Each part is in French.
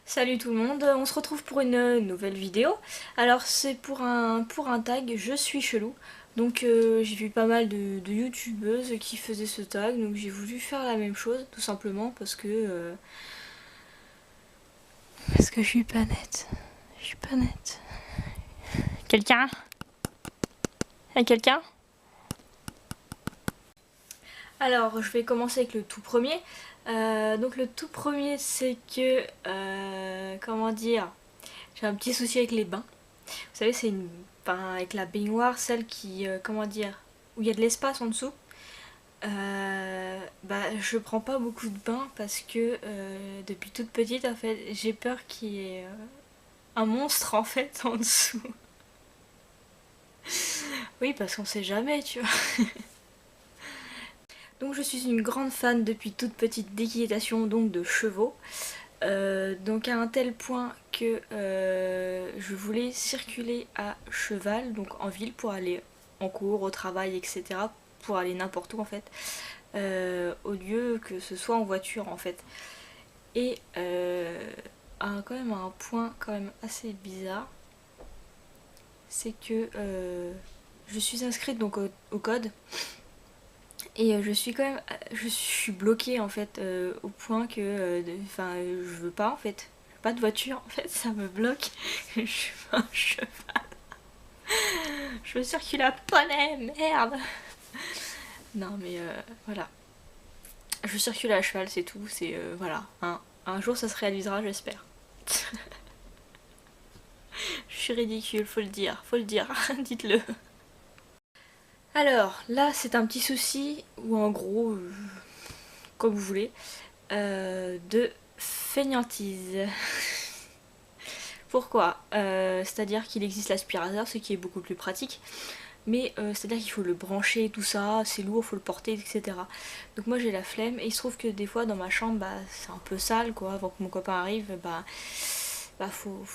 Salut tout le monde, on se retrouve pour une nouvelle vidéo. Alors c'est pour un tag je suis chelou. Donc j'ai vu pas mal de youtubeuses qui faisaient ce tag, donc j'ai voulu faire la même chose tout simplement parce que je suis pas nette. Je suis pas nette. Quelqu'un? Y'a quelqu'un? Alors je vais commencer avec le tout premier. Donc le tout premier c'est que comment dire, j'ai un petit souci avec les bains. Vous savez, c'est une. Enfin, avec la baignoire, celle qui. Comment dire, où il y a de l'espace en dessous. Bah, je prends pas beaucoup de bains parce que depuis toute petite, en fait, j'ai peur qu'il y ait un monstre en fait en dessous. Oui, parce qu'on sait jamais, tu vois. Donc, je suis une grande fan depuis toute petite d'équitation, donc de chevaux. Donc à un tel point que je voulais circuler à cheval, donc en ville pour aller en cours, au travail, etc. Pour aller n'importe où en fait, au lieu que ce soit en voiture en fait. Et quand même un point quand même assez bizarre, c'est que je suis inscrite donc au code. Et je suis quand même, je suis bloquée en fait au point que, enfin, je veux pas en fait, pas de voiture en fait, ça me bloque. Je suis un cheval, je veux circuler à poney, merde. Non mais voilà, je circule à cheval, c'est tout, c'est voilà, un jour ça se réalisera, j'espère. Je suis ridicule, faut le dire, dites-le. Alors là c'est un petit souci, ou en gros, comme vous voulez, de fainéantise. Pourquoi C'est-à-dire qu'il existe l'aspirateur, ce qui est beaucoup plus pratique, mais c'est-à-dire qu'il faut le brancher, tout ça, c'est lourd, faut le porter, etc. Donc moi j'ai la flemme, et il se trouve que des fois dans ma chambre, bah, c'est un peu sale, quoi, avant que mon copain arrive, bah faut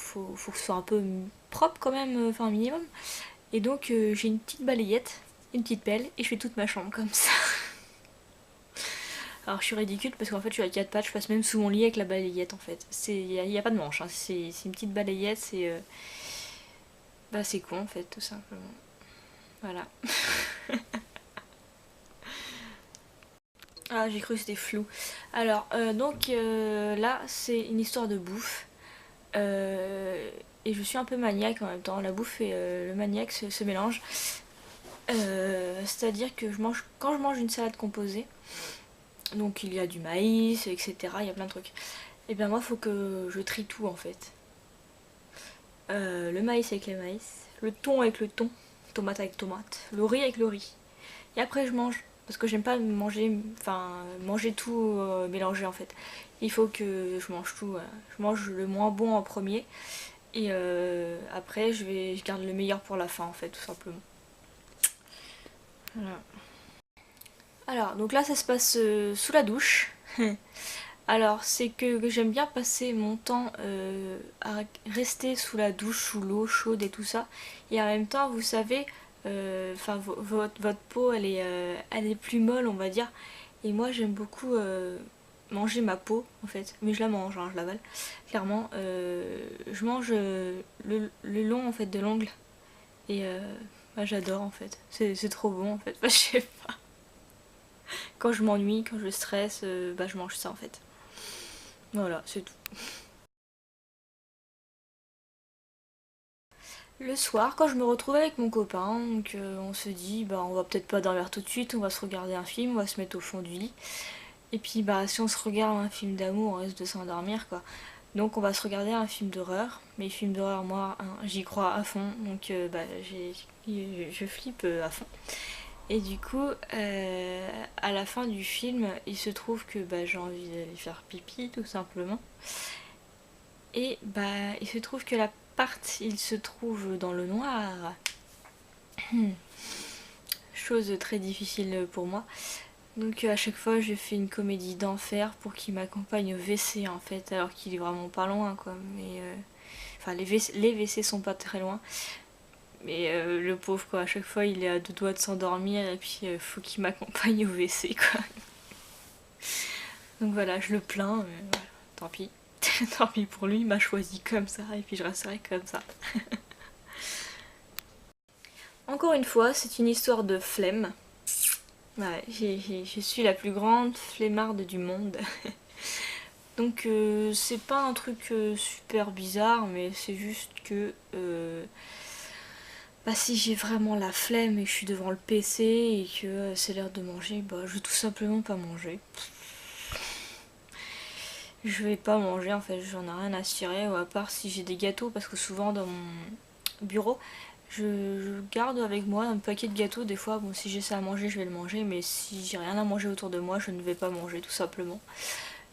que ce soit un peu propre quand même, enfin un minimum. Et donc j'ai une petite balayette, une petite pelle, et je fais toute ma chambre comme ça. Alors je suis ridicule parce qu'en fait je suis à 4 pattes, je passe même sous mon lit avec la balayette en fait. Il n'y a pas de manche, hein. C'est une petite balayette, bah c'est con en fait tout simplement. Voilà. Ah j'ai cru que c'était flou. Alors donc là c'est une histoire de bouffe. Euh, et je suis un peu maniaque en même temps. La bouffe et le maniaque se mélangent. C'est-à-dire que quand je mange une salade composée, donc il y a du maïs, etc. Il y a plein de trucs. Et bien moi faut que je trie tout en fait. Le maïs avec le maïs, le thon avec le thon, tomate avec tomate, le riz avec le riz. Et après je mange, parce que j'aime pas manger tout mélangé en fait. Il faut que je mange tout, je mange le moins bon en premier, et après je garde le meilleur pour la fin en fait tout simplement. Voilà. Alors donc là ça se passe sous la douche. Alors, c'est que j'aime bien passer mon temps à rester sous la douche, sous l'eau chaude et tout ça. Et en même temps, vous savez, votre peau, elle est plus molle, on va dire. Et moi, j'aime beaucoup manger ma peau, en fait. Mais je la mange, hein, je l'avale. Clairement, je mange le long, en fait, de l'ongle. Et bah, j'adore, en fait. C'est trop bon, en fait. Bah, je sais pas. Quand je m'ennuie, quand je stresse, bah, je mange ça, en fait. Voilà, c'est tout. Le soir, quand je me retrouve avec mon copain, donc on se dit, bah on va peut-être pas dormir tout de suite, on va se regarder un film, on va se mettre au fond du lit. Et puis bah si on se regarde un film d'amour, on risque de s'endormir quoi. Donc on va se regarder un film d'horreur. Mais les films d'horreur, moi, hein, j'y crois à fond, donc je flippe à fond. Et du coup, à la fin du film, il se trouve que bah, j'ai envie d'aller faire pipi tout simplement. Et bah il se trouve que l'appart il se trouve dans le noir. Chose très difficile pour moi. Donc à chaque fois je fais une comédie d'enfer pour qu'il m'accompagne au WC en fait, alors qu'il est vraiment pas loin quoi. Mais enfin les WC sont pas très loin. Mais le pauvre quoi, à chaque fois il est à deux doigts de s'endormir et puis faut qu'il m'accompagne au WC quoi. Donc voilà, je le plains, mais voilà, tant pis. Tant pis pour lui, il m'a choisi comme ça et puis je resterai comme ça. Encore une fois, c'est une histoire de flemme. Ouais, je suis la plus grande flemmarde du monde. Donc c'est pas un truc super bizarre, mais c'est juste que bah, si j'ai vraiment la flemme et que je suis devant le PC et que c'est l'heure de manger, bah je vais tout simplement pas manger. Je vais pas manger en fait, j'en ai rien à cirer, ou à part si j'ai des gâteaux, parce que souvent dans mon bureau, je garde avec moi un paquet de gâteaux. Des fois, bon, si j'ai ça à manger, je vais le manger, mais si j'ai rien à manger autour de moi, je ne vais pas manger tout simplement.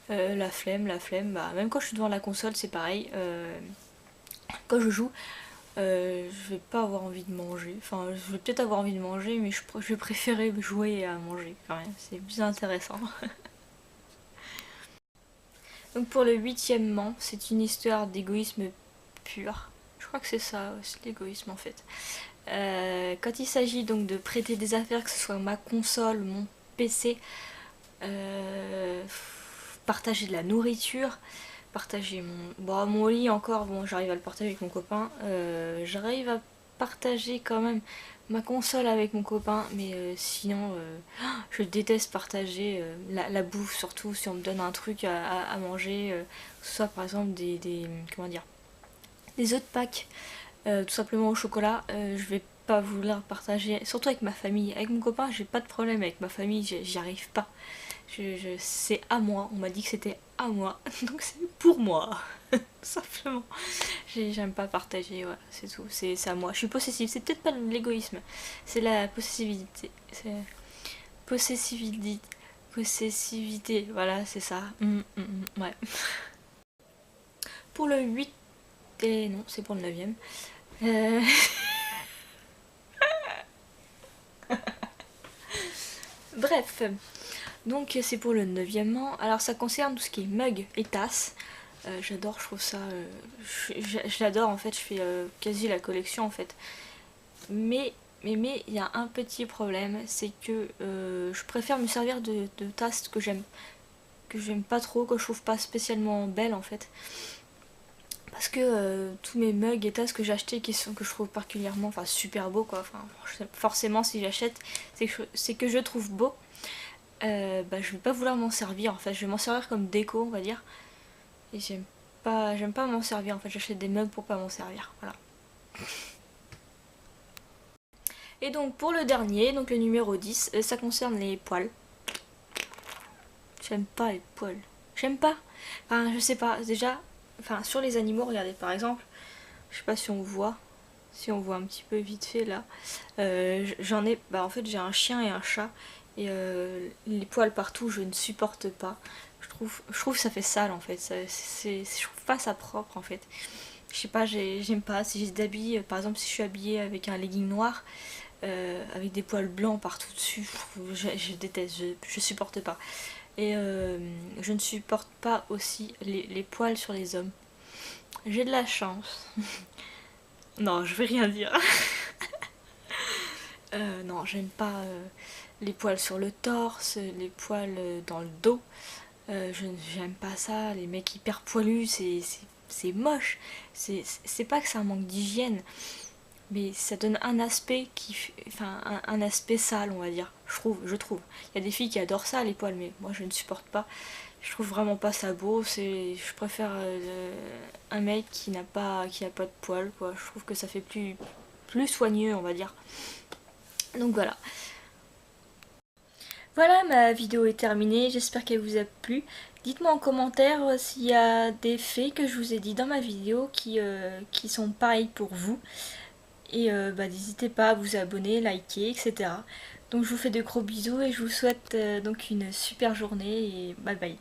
La flemme, bah, même quand je suis devant la console, c'est pareil. Quand je joue, je vais pas avoir envie de manger. Enfin, je vais peut-être avoir envie de manger, mais je vais préférer jouer à manger quand même. C'est plus intéressant. Donc pour le huitièmement, c'est une histoire d'égoïsme pur. Je crois que c'est ça, c'est l'égoïsme en fait. Quand il s'agit donc de prêter des affaires, que ce soit ma console, mon PC, euh, partager de la nourriture, partager mon lit encore, bon j'arrive à le partager avec mon copain, j'arrive à partager quand même ma console avec mon copain, mais sinon je déteste partager la bouffe, surtout si on me donne un truc à manger, que ce soit par exemple comment dire, des œufs de Pâques, tout simplement au chocolat, je vais pas vouloir partager, surtout avec ma famille. Avec mon copain, j'ai pas de problème, avec ma famille, j'y arrive pas. C'est à moi, on m'a dit que c'était à moi, donc c'est pour moi, tout simplement. J'aime pas partager, voilà, c'est tout, c'est à moi. Je suis possessive, c'est peut-être pas l'égoïsme, c'est la possessivité. C'est possessivité. Possessivité, voilà, c'est ça. Ouais. Pour le 8 et non, c'est pour le 9e. Euh... Bref, donc c'est pour le 9e. Alors ça concerne tout ce qui est mug et tasses. J'adore, je trouve ça. Je l'adore en fait, je fais quasi la collection en fait. Mais il y a un petit problème, c'est que je préfère me servir de tasses que j'aime pas trop, que je trouve pas spécialement belles en fait. Parce que tous mes mugs et tasses que j'ai achetés que je trouve particulièrement, enfin super beaux quoi. Enfin, forcément si j'achète, c'est que je trouve beau. Bah, je vais pas vouloir m'en servir en fait, je vais m'en servir comme déco on va dire, et j'aime pas m'en servir en fait, j'achète des mugs pour pas m'en servir, voilà. Et donc pour le dernier, donc le numéro 10, ça concerne les poils. J'aime pas les poils, j'aime pas, enfin je sais pas, déjà, enfin sur les animaux, regardez par exemple, je sais pas si on voit, si on voit un petit peu vite fait là, j'en ai, bah en fait j'ai un chien et un chat, et les poils partout je ne supporte pas. Je trouve que ça fait sale en fait, je trouve pas ça propre en fait. Je sais pas, j'aime pas. Si j'ai des habits, par exemple si je suis habillée avec un legging noir, avec des poils blancs partout dessus, je déteste, je supporte pas. Et je ne supporte pas aussi les poils sur les hommes. J'ai de la chance. Non, je vais rien dire. Non, j'aime pas les poils sur le torse, les poils dans le dos. J'aime pas ça, les mecs hyper poilus, c'est moche. C'est pas que c'est un manque d'hygiène, mais ça donne un aspect enfin un aspect sale on va dire. Je trouve. Il y a des filles qui adorent ça les poils, mais moi je ne supporte pas. Je trouve vraiment pas ça beau. Je préfère un mec qui n'a pas de poils quoi. Je trouve que ça fait plus soigneux on va dire. Donc voilà. Voilà, ma vidéo est terminée, j'espère qu'elle vous a plu. Dites-moi en commentaire s'il y a des faits que je vous ai dit dans ma vidéo qui sont pareils pour vous. Et bah, n'hésitez pas à vous abonner, liker, etc. Donc je vous fais de gros bisous et je vous souhaite donc une super journée et bye bye.